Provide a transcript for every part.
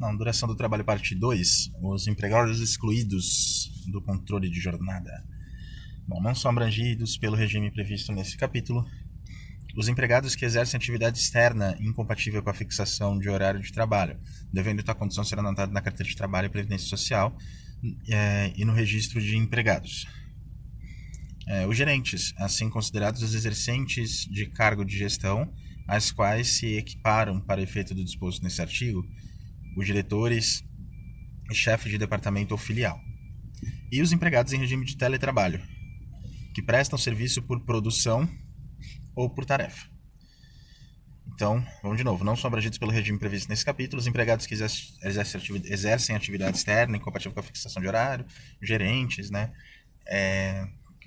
Não, duração do trabalho, parte 2. Os empregados excluídos do controle de jornada. Bom, não são abrangidos pelo regime previsto nesse capítulo os empregados que exercem atividade externa incompatível com a fixação de horário de trabalho, devendo tal condição ser anotada na carteira de trabalho e previdência social e no registro de empregados. Os gerentes, assim considerados os exercentes de cargo de gestão, às quais se equiparam, para efeito do disposto nesse artigo, os diretores e chefe de departamento ou filial. E os empregados em regime de teletrabalho, que prestam serviço por produção ou por tarefa. Então, vamos de novo, não são abrangidos pelo regime previsto nesse capítulo os empregados que exercem atividade externa incompatível com a fixação de horário, gerentes, né,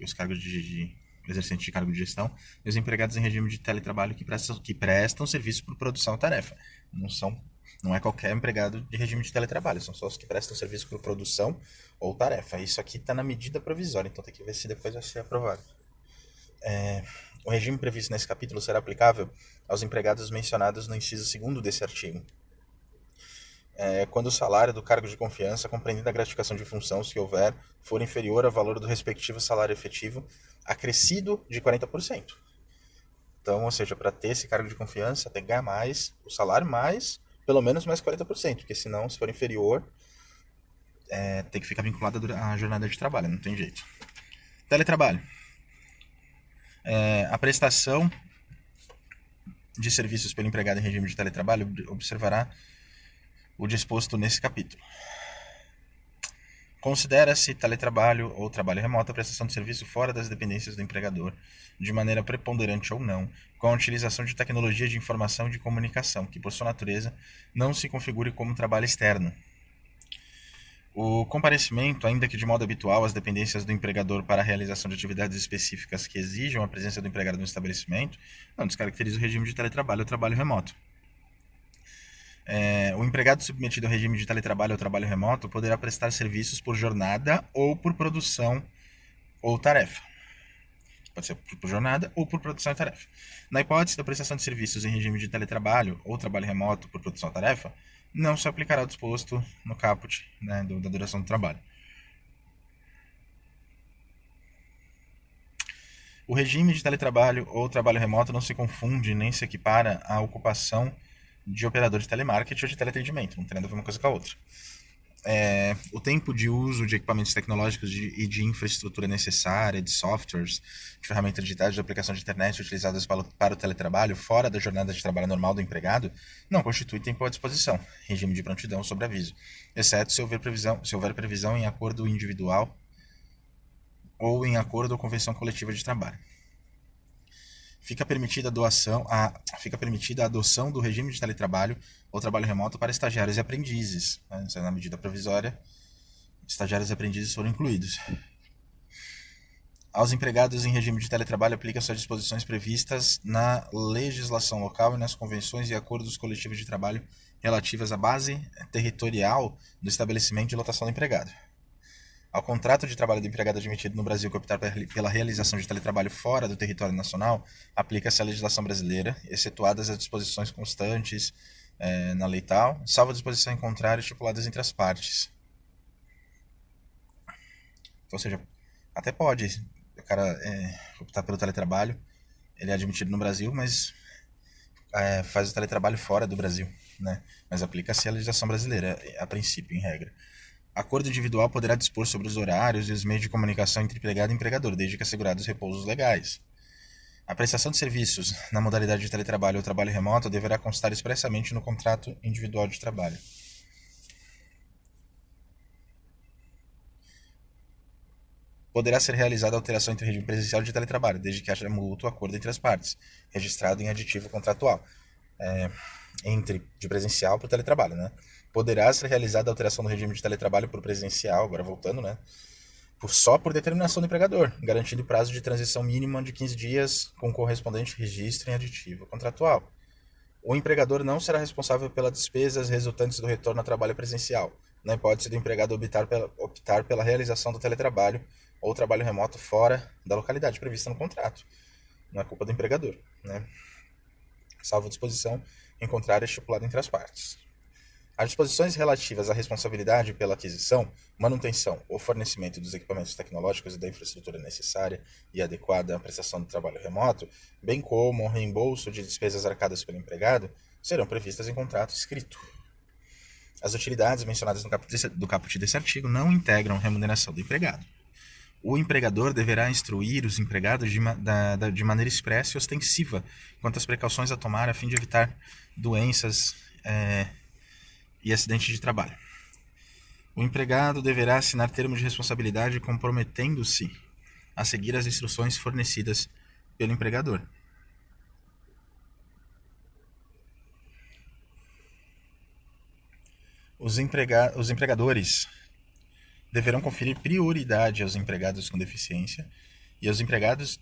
os cargos de exercente de cargo de gestão, e os empregados em regime de teletrabalho que prestam serviço por produção ou tarefa. Não é qualquer empregado de regime de teletrabalho, são só os que prestam serviço por produção ou tarefa. Isso aqui está na medida provisória, então tem que ver se depois vai ser aprovado. O regime previsto nesse capítulo será aplicável aos empregados mencionados no inciso 2º desse artigo. Quando o salário do cargo de confiança, compreendendo a gratificação de função, se houver, for inferior ao valor do respectivo salário efetivo, acrescido de 40%. Então, ou seja, para ter esse cargo de confiança, tem que ganhar mais o salário, mais, pelo menos mais 40%, porque senão, se for inferior, tem que ficar vinculado à jornada de trabalho, não tem jeito. Teletrabalho. A prestação de serviços pelo empregado em regime de teletrabalho observará o disposto nesse capítulo. Considera-se teletrabalho ou trabalho remoto a prestação de serviço fora das dependências do empregador, de maneira preponderante ou não, com a utilização de tecnologia de informação e de comunicação, que por sua natureza não se configure como trabalho externo. O comparecimento, ainda que de modo habitual, às dependências do empregador para a realização de atividades específicas que exijam a presença do empregado no estabelecimento, não descaracteriza o regime de teletrabalho ou trabalho remoto. O empregado submetido ao regime de teletrabalho ou trabalho remoto poderá prestar serviços por jornada ou por produção ou tarefa. Pode ser por jornada ou por produção e tarefa. Na hipótese da prestação de serviços em regime de teletrabalho ou trabalho remoto por produção ou tarefa, não se aplicará o disposto no caput, né, da duração do trabalho. O regime de teletrabalho ou trabalho remoto não se confunde nem se equipara à ocupação de operador de telemarketing ou de teleatendimento, não tem nada a ver uma coisa com a outra. O tempo de uso de equipamentos tecnológicos e de infraestrutura necessária, de softwares, de ferramentas digitais de aplicação de internet utilizadas para o teletrabalho, fora da jornada de trabalho normal do empregado, não constitui tempo à disposição, regime de prontidão sobre aviso, exceto se houver previsão em acordo individual ou em acordo ou convenção coletiva de trabalho. Fica permitida a adoção do regime de teletrabalho ou trabalho remoto para estagiários e aprendizes. Isso é na medida provisória. Estagiários e aprendizes foram incluídos. Aos empregados em regime de teletrabalho aplicam-se as disposições previstas na legislação local e nas convenções e acordos coletivos de trabalho relativas à base territorial do estabelecimento de lotação do empregado. Ao contrato de trabalho do empregado admitido no Brasil que optar pela realização de teletrabalho fora do território nacional, aplica-se a legislação brasileira, excetuadas as disposições constantes na lei tal, salvo a disposição em contrário estipuladas entre as partes. Ou seja, até pode o cara optar pelo teletrabalho, ele é admitido no Brasil, mas faz o teletrabalho fora do Brasil, né? Mas aplica-se a legislação brasileira, a princípio, em regra. Acordo individual poderá dispor sobre os horários e os meios de comunicação entre empregado e empregador, desde que assegurados repousos legais. A prestação de serviços na modalidade de teletrabalho ou trabalho remoto deverá constar expressamente no contrato individual de trabalho. Poderá ser realizada alteração entre o regime presencial e de teletrabalho, desde que haja mútuo acordo entre as partes, registrado em aditivo contratual, de presencial para o teletrabalho, né? Poderá ser realizada a alteração do regime de teletrabalho por presencial, agora voltando, né? Só por determinação do empregador, garantindo prazo de transição mínima de 15 dias com correspondente registro em aditivo contratual. O empregador não será responsável pelas despesas resultantes do retorno ao trabalho presencial, na hipótese do empregado optar pela realização do teletrabalho ou trabalho remoto fora da localidade prevista no contrato. Não é culpa do empregador, né? Salvo disposição em contrário estipulada entre as partes. As disposições relativas à responsabilidade pela aquisição, manutenção ou fornecimento dos equipamentos tecnológicos e da infraestrutura necessária e adequada à prestação do trabalho remoto, bem como o reembolso de despesas arcadas pelo empregado, serão previstas em contrato escrito. As utilidades mencionadas do caput desse artigo não integram remuneração do empregado. O empregador deverá instruir os empregados de maneira expressa e ostensiva quanto às precauções a tomar a fim de evitar doenças e acidentes de trabalho. O empregado deverá assinar termos de responsabilidade comprometendo-se a seguir as instruções fornecidas pelo empregador. Os empregadores deverão conferir prioridade aos empregados com deficiência e aos empregadas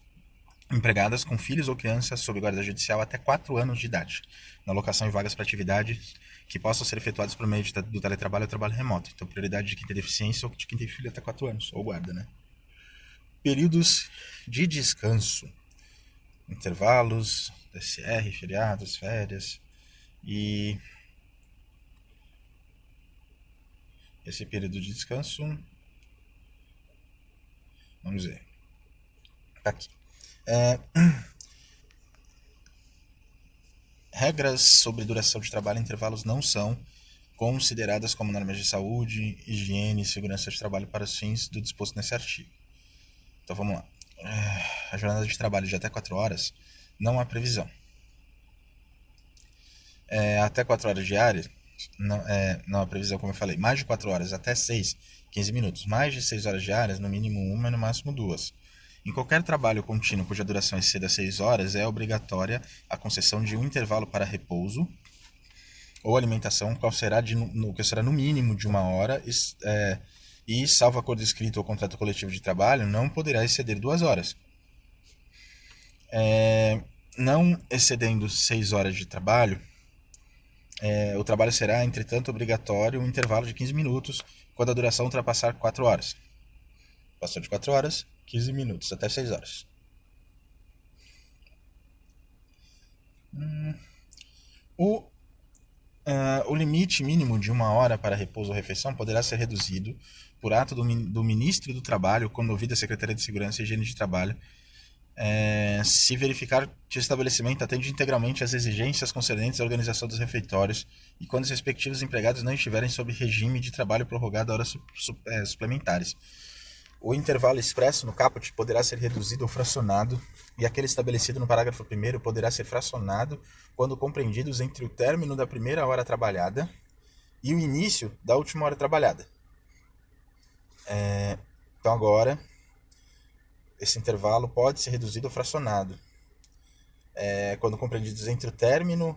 com filhos ou crianças sob guarda judicial até 4 anos de idade, na alocação em vagas para atividades que possam ser efetuadas por meio do teletrabalho ou trabalho remoto. Então, prioridade de quem tem deficiência ou de quem tem filho até 4 anos, ou guarda, né? Períodos de descanso, intervalos, TCR, feriados, férias e... Esse período de descanso, vamos ver, tá aqui. Regras sobre duração de trabalho e intervalos não são consideradas como normas de saúde, higiene e segurança de trabalho para os fins do disposto nesse artigo. Então vamos lá. A jornada de trabalho de até 4 horas não há previsão. Até 4 horas diárias, não há previsão, como eu falei. Mais de 4 horas, até 6, 15 minutos. Mais de 6 horas diárias, no mínimo 1 e no máximo 2. Em qualquer trabalho contínuo cuja duração exceda 6 horas, é obrigatória a concessão de um intervalo para repouso ou alimentação, que será no mínimo de 1 hora, e, salvo acordo escrito ou contrato coletivo de trabalho, não poderá exceder 2 horas. Não excedendo 6 horas de trabalho, o trabalho será, entretanto, obrigatório um intervalo de 15 minutos quando a duração ultrapassar 4 horas. Passou de 4 horas, 15 minutos, até 6 horas. O limite mínimo de 1 hora para repouso ou refeição poderá ser reduzido por ato do Ministro do Trabalho, quando ouvida a Secretaria de Segurança e Higiene de Trabalho, se verificar que o estabelecimento atende integralmente às exigências concernentes à organização dos refeitórios e quando os respectivos empregados não estiverem sob regime de trabalho prorrogado a horas suplementares. O intervalo expresso no caput poderá ser reduzido ou fracionado, e aquele estabelecido no parágrafo 1º poderá ser fracionado quando compreendidos entre o término da primeira hora trabalhada e o início da última hora trabalhada. Então agora, esse intervalo pode ser reduzido ou fracionado quando compreendidos entre o término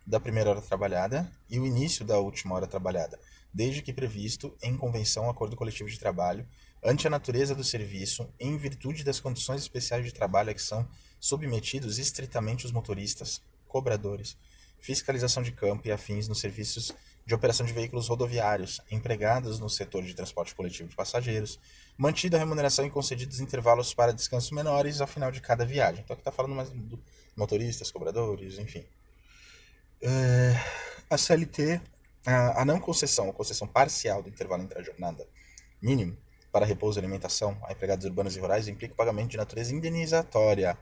da primeira hora trabalhada e o início da última hora trabalhada, desde que previsto em convenção ou acordo coletivo de trabalho, ante a natureza do serviço, em virtude das condições especiais de trabalho a que são submetidos estritamente os motoristas, cobradores, fiscalização de campo e afins nos serviços de operação de veículos rodoviários, empregados no setor de transporte coletivo de passageiros, mantida a remuneração e concedidos intervalos para descanso menores ao final de cada viagem. Então aqui está falando mais de motoristas, cobradores, enfim. A CLT, a não concessão ou concessão parcial do intervalo entre a jornada mínimo para repouso e alimentação a empregados urbanos e rurais implica o pagamento de natureza indenizatória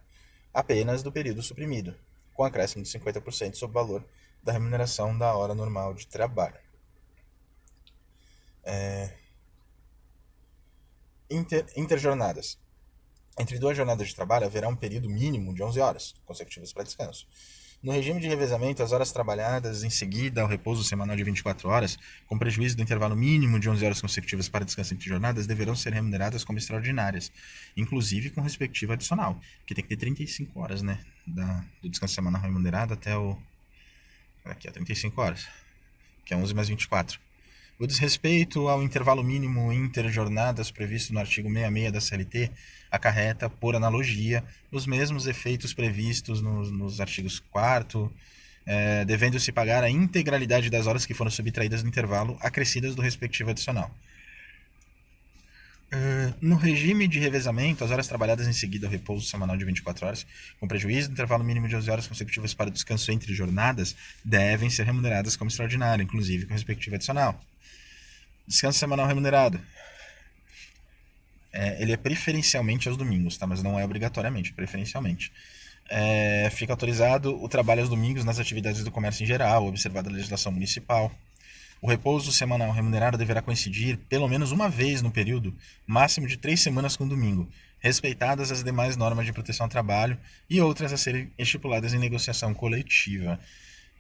apenas do período suprimido, com acréscimo de 50% sobre o valor da remuneração da hora normal de trabalho. Interjornadas. Entre 2 jornadas de trabalho haverá um período mínimo de 11 horas consecutivas para descanso. No regime de revezamento, as horas trabalhadas em seguida ao repouso semanal de 24 horas, com prejuízo do intervalo mínimo de 11 horas consecutivas para descanso entre jornadas, deverão ser remuneradas como extraordinárias, inclusive com respectivo adicional, que tem que ter 35 horas, né, do descanso semanal remunerado até o... Aqui, 35 horas, que é 11 mais 24. O desrespeito ao intervalo mínimo interjornadas previsto no artigo 66 da CLT acarreta, por analogia, os mesmos efeitos previstos nos artigos 4º, devendo-se pagar a integralidade das horas que foram subtraídas no intervalo, acrescidas do respectivo adicional. No regime de revezamento, as horas trabalhadas em seguida ao repouso semanal de 24 horas, com prejuízo do intervalo mínimo de 11 horas consecutivas para descanso entre jornadas, devem ser remuneradas como extraordinário, inclusive com respectivo adicional. Descanso semanal remunerado. Ele é preferencialmente aos domingos, tá? Mas não é obrigatoriamente, preferencialmente. Fica autorizado o trabalho aos domingos nas atividades do comércio em geral, observada a legislação municipal. O repouso semanal remunerado deverá coincidir pelo menos uma vez no período, máximo de 3 semanas com domingo, respeitadas as demais normas de proteção ao trabalho e outras a serem estipuladas em negociação coletiva.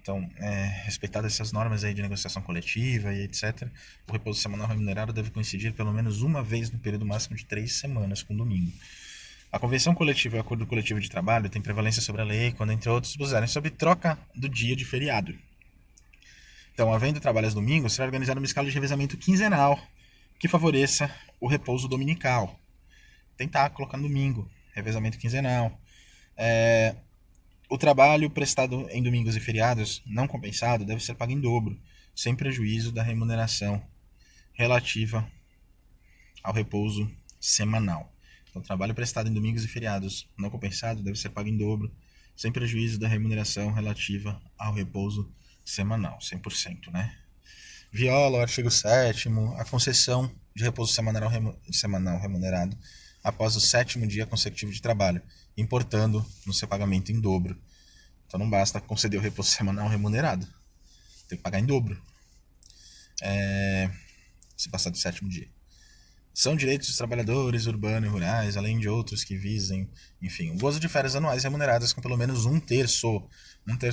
Então, respeitadas essas normas aí de negociação coletiva e etc., o repouso semanal remunerado deve coincidir pelo menos uma vez no período máximo de 3 semanas com domingo. A convenção coletiva e o acordo coletivo de trabalho têm prevalência sobre a lei quando, entre outros, dispuserem sobre troca do dia de feriado. Então, havendo trabalho aos domingos, será organizada uma escala de revezamento quinzenal que favoreça o repouso dominical. Tentar colocar no domingo, revezamento quinzenal. O trabalho prestado em domingos e feriados não compensado deve ser pago em dobro, sem prejuízo da remuneração relativa ao repouso semanal. Então, o trabalho prestado em domingos e feriados não compensado deve ser pago em dobro, sem prejuízo da remuneração relativa ao repouso semanal, 100%, né? Viola o artigo 7º, a concessão de repouso semanal remunerado após o 7º dia consecutivo de trabalho, importando no seu pagamento em dobro. Então não basta conceder o repouso semanal remunerado, tem que pagar em dobro, se passar do 7º dia. São direitos dos trabalhadores urbanos e rurais, além de outros que visem, enfim, o gozo de férias anuais remuneradas com pelo menos um terço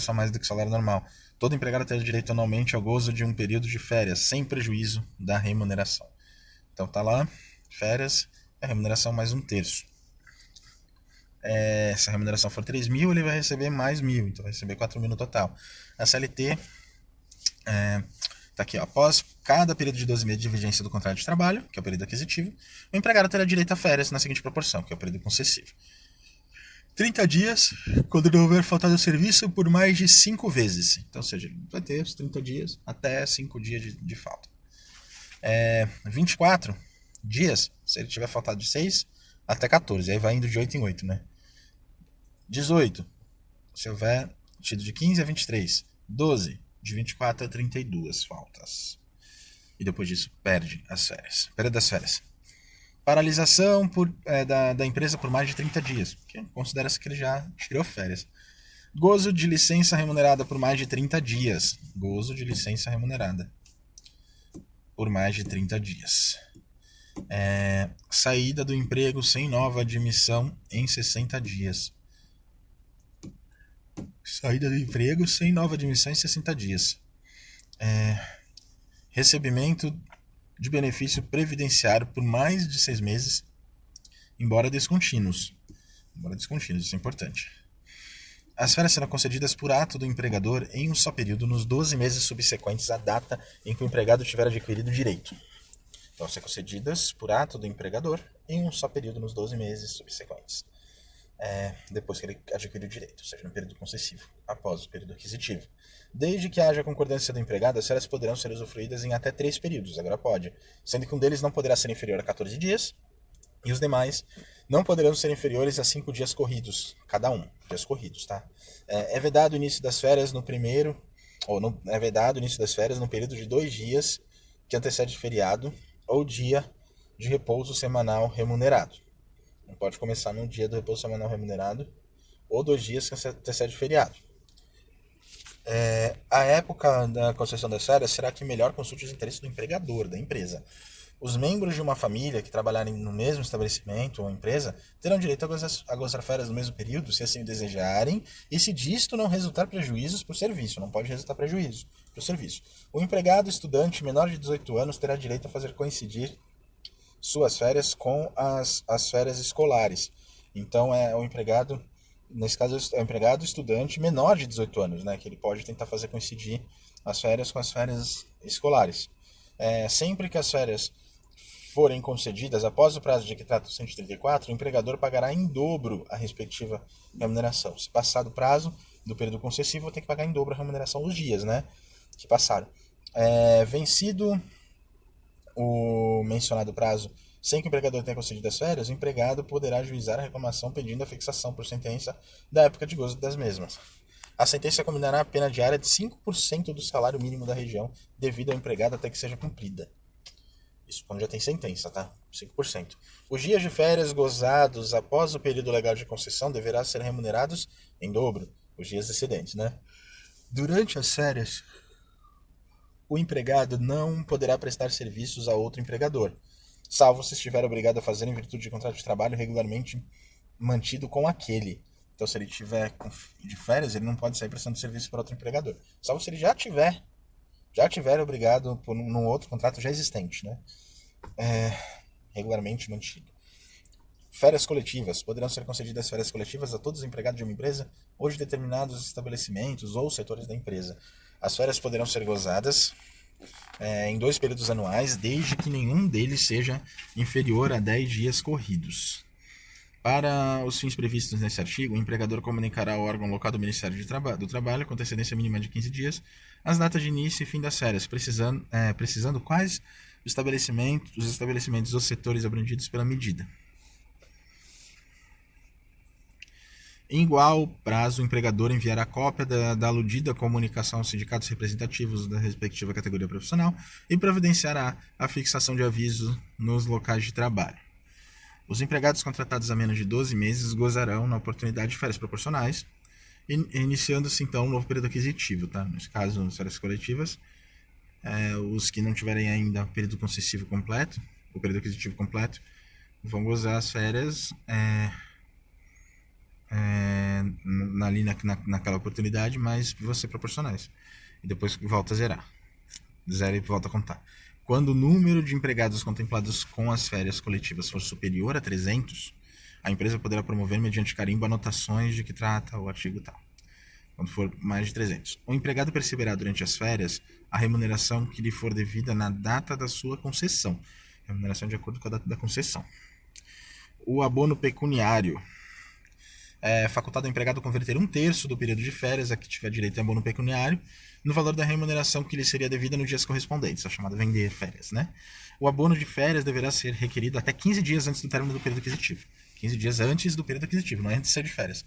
a mais do que o salário normal. Todo empregado terá direito anualmente ao gozo de um período de férias, sem prejuízo da remuneração. Então tá lá, férias, a remuneração mais um terço. Se a remuneração for 3 mil, ele vai receber mais 1.000, então vai receber 4 mil no total. A CLT, tá aqui, ó, após cada período de 12 meses de vigência do contrato de trabalho, que é o período aquisitivo, o empregado terá direito a férias na seguinte proporção, que é o período concessivo. 30 dias, quando não houver faltado ao serviço por mais de 5 vezes. Então, ou seja, ele vai ter os 30 dias até 5 dias de falta. 24 dias, se ele tiver faltado de 6 até 14, aí vai indo de 8 em 8, né? 18, se houver tido de 15 a 23. 12, de 24 a 32 faltas. E depois disso, perde as férias. Período das férias. Paralisação da empresa por mais de 30 dias, que considera-se que ele já tirou férias. Gozo de licença remunerada por mais de 30 dias. Gozo de licença remunerada por mais de 30 dias. Saída do emprego sem nova admissão em 60 dias. Saída do emprego sem nova admissão em 60 dias. Recebimento de benefício previdenciário por mais de 6 meses, embora descontínuos. Isso é importante. As férias serão concedidas por ato do empregador em um só período nos 12 meses subsequentes à data em que o empregado tiver adquirido o direito. Então, serão concedidas por ato do empregador em um só período nos 12 meses subsequentes. Depois que ele adquiriu o direito, ou seja, no período concessivo, após o período aquisitivo. Desde que haja concordância do empregado, as férias poderão ser usufruídas em até 3 períodos, agora pode, sendo que um deles não poderá ser inferior a 14 dias, e os demais não poderão ser inferiores a 5 dias corridos, cada um, dias corridos, tá? É vedado o início das férias no primeiro, é vedado o início das férias no período de 2 dias que antecede feriado, ou dia de repouso semanal remunerado. Não pode começar no dia do repouso semanal remunerado ou 2 dias que antecede feriado. A época da concessão das férias será que melhor consulte os interesses do empregador, da empresa. Os membros de uma família que trabalharem no mesmo estabelecimento ou empresa terão direito a gozar férias no mesmo período, se assim o desejarem, e se disto não resultar prejuízos para o serviço. Não pode resultar prejuízo para o serviço. O empregado estudante menor de 18 anos terá direito a fazer coincidir suas férias com as férias escolares. Então, o empregado, nesse caso, é o empregado estudante menor de 18 anos, né, que ele pode tentar fazer coincidir as férias com as férias escolares. Sempre que as férias forem concedidas após o prazo de que trata o 134, o empregador pagará em dobro a respectiva remuneração. Se passar do prazo do período concessivo, tem que pagar em dobro a remuneração dos dias, né, que passaram. Vencido o mencionado prazo Sem que o empregador tenha concedido as férias, o empregado poderá ajuizar a reclamação pedindo a fixação por sentença da época de gozo das mesmas. A sentença combinará a pena diária de 5% do salário mínimo da região devido ao empregado até que seja cumprida. Isso quando já tem sentença, tá? 5%. Os dias de férias gozados após o período legal de concessão deverão ser remunerados em dobro, os dias excedentes, né? Durante as férias, o empregado não poderá prestar serviços a outro empregador, salvo se estiver obrigado a fazer em virtude de contrato de trabalho regularmente mantido com aquele. Então, se ele tiver de férias, ele não pode sair prestando serviço para outro empregador, salvo se ele já tiver obrigado por um outro contrato já existente, né? Regularmente mantido. Férias coletivas. Poderão ser concedidas férias coletivas a todos os empregados de uma empresa ou de determinados estabelecimentos ou setores da empresa. As férias poderão ser gozadas em 2 períodos anuais, desde que nenhum deles seja inferior a 10 dias corridos. Para os fins previstos nesse artigo, o empregador comunicará ao órgão local do Ministério do Trabalho, com antecedência mínima de 15 dias, as datas de início e fim das férias, precisando quais os estabelecimentos ou setores abrangidos pela medida. Em igual prazo, o empregador enviará cópia da aludida comunicação aos sindicatos representativos da respectiva categoria profissional e providenciará a fixação de aviso nos locais de trabalho. Os empregados contratados há menos de 12 meses gozarão na oportunidade de férias proporcionais, iniciando-se então um novo período aquisitivo. Tá? Nesse caso, as férias coletivas, os que não tiverem ainda o período concessivo completo, o período aquisitivo completo, vão gozar as férias naquela oportunidade, mas vão ser proporcionais. E depois volta a zerar. Zera e volta a contar. Quando o número de empregados contemplados com as férias coletivas for superior a 300, a empresa poderá promover mediante carimbo anotações de que trata o artigo tal. Quando for mais de 300. O empregado perceberá durante as férias a remuneração que lhe for devida na data da sua concessão. Remuneração de acordo com a data da concessão. O abono pecuniário. É facultado ao empregado converter 1/3 do período de férias a que tiver direito a abono pecuniário no valor da remuneração que lhe seria devida nos dias correspondentes, a chamada vender férias, né? O abono de férias deverá ser requerido até 15 dias antes do término do período aquisitivo. 15 dias antes do período aquisitivo, não é antes de ser de férias.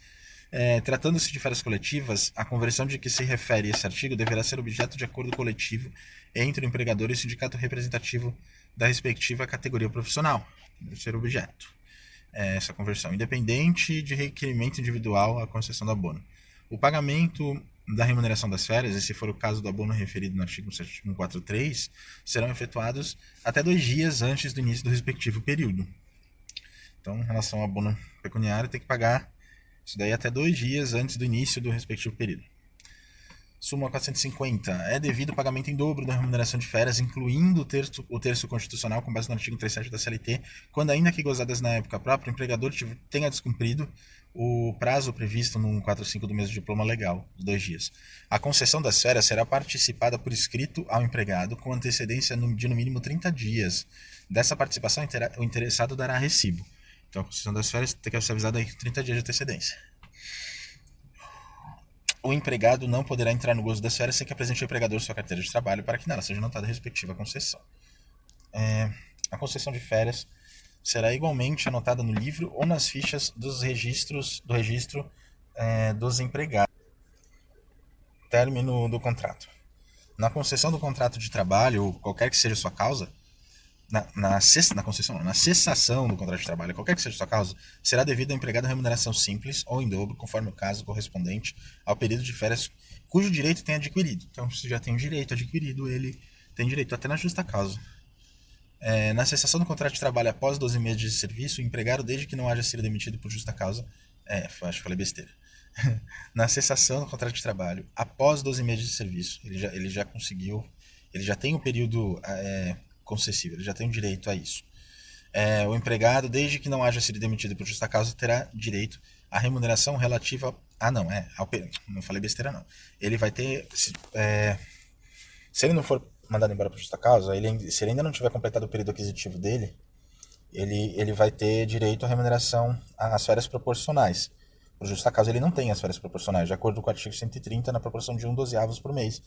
Tratando-se de férias coletivas, a conversão de que se refere esse artigo deverá ser objeto de acordo coletivo entre o empregador e o sindicato representativo da respectiva categoria profissional. Deve ser objeto. Essa conversão, independente de requerimento individual à concessão do abono. O pagamento da remuneração das férias, e se for o caso do abono referido no artigo 143, serão efetuados até 2 dias antes do início do respectivo período. Então, em relação ao abono pecuniário, tem que pagar isso daí até 2 dias antes do início do respectivo período. Súmula 450. É devido o pagamento em dobro da remuneração de férias, incluindo o terço constitucional com base no artigo 37 da CLT, quando ainda que gozadas na época própria, o empregador tenha descumprido o prazo previsto no 145 do mês do diploma legal, os 2 dias. A concessão das férias será participada por escrito ao empregado com antecedência de no mínimo 30 dias. Dessa participação, o interessado dará recibo. Então, a concessão das férias tem que ser avisada em 30 dias de antecedência. O empregado não poderá entrar no gozo das férias sem que apresente ao empregador sua carteira de trabalho para que nela seja anotada a respectiva concessão. A concessão de férias será igualmente anotada no livro ou nas fichas do registro dos empregados. Término do contrato. Na concessão do contrato de trabalho, ou qualquer que seja a sua causa, na cessação do contrato de trabalho, qualquer que seja a sua causa, será devida ao empregado a remuneração simples ou em dobro, conforme o caso correspondente ao período de férias cujo direito tem adquirido. Então, se já tem o direito adquirido, ele tem direito até na justa causa. Na cessação do contrato de trabalho após 12 meses de serviço, o empregado, desde que não haja sido demitido por justa causa, acho que falei besteira. Na cessação do contrato de trabalho após 12 meses de serviço, ele já conseguiu, ele já tem o período concessivo, ele já tem o direito a isso. O empregado, desde que não haja sido demitido por justa causa, terá direito à remuneração relativa não falei besteira não. Ele vai ter, se ele não for mandado embora por justa causa, se ele ainda não tiver completado o período aquisitivo dele, ele vai ter direito à remuneração às férias proporcionais. Por justa causa, ele não tem as férias proporcionais, de acordo com o artigo 130, na proporção de 1/12 por mês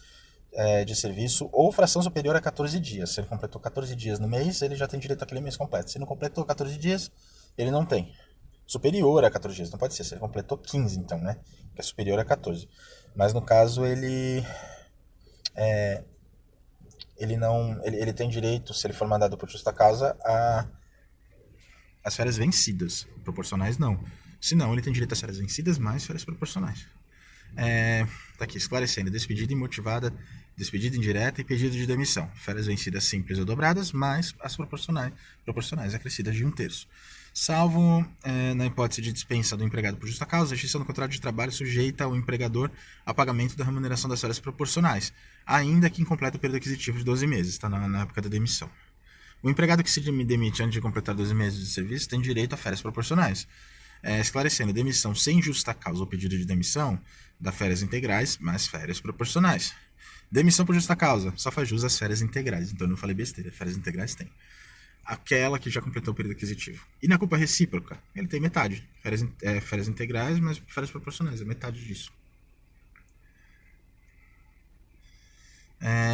de serviço ou fração superior a 14 dias. Se ele completou 14 dias no mês, ele já tem direito àquele mês completo. Se não completou 14 dias, ele não tem. Superior a 14 dias, não pode ser. Se ele completou 15, então, né? Que é superior a 14. Mas no caso, ele tem direito, se ele for mandado por justa causa, a as férias vencidas. Proporcionais, não. Se não, ele tem direito às férias vencidas mais férias proporcionais. Tá aqui, esclarecendo. Despedida imotivada, despedida indireta e pedido de demissão. Férias vencidas simples ou dobradas, mais as proporcionais acrescidas de 1/3. Salvo, na hipótese de dispensa do empregado por justa causa, a extinção do contrato de trabalho sujeita o empregador ao pagamento da remuneração das férias proporcionais, ainda que incomplete o período aquisitivo de 12 meses, está na época da demissão. O empregado que se demite antes de completar 12 meses de serviço tem direito a férias proporcionais. Esclarecendo, demissão sem justa causa ou pedido de demissão dá férias integrais mais férias proporcionais. Demissão por justa causa só faz jus às férias integrais, então eu não falei besteira, férias integrais tem. Aquela que já completou o período aquisitivo. E na culpa recíproca, ele tem metade. Férias integrais mais férias proporcionais, é metade disso.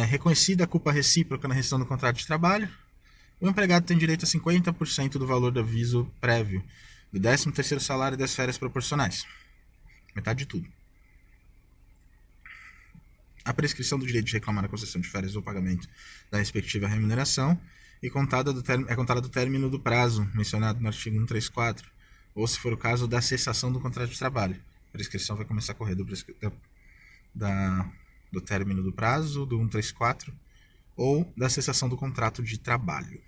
Reconhecida a culpa recíproca na rescisão do contrato de trabalho, o empregado tem direito a 50% do valor do aviso prévio, do 13º salário e das férias proporcionais. Metade de tudo. A prescrição do direito de reclamar a concessão de férias ou pagamento da respectiva remuneração é contada do término do prazo mencionado no artigo 134, ou, se for o caso, da cessação do contrato de trabalho. A prescrição vai começar a correr do término do prazo, do 134, ou da cessação do contrato de trabalho.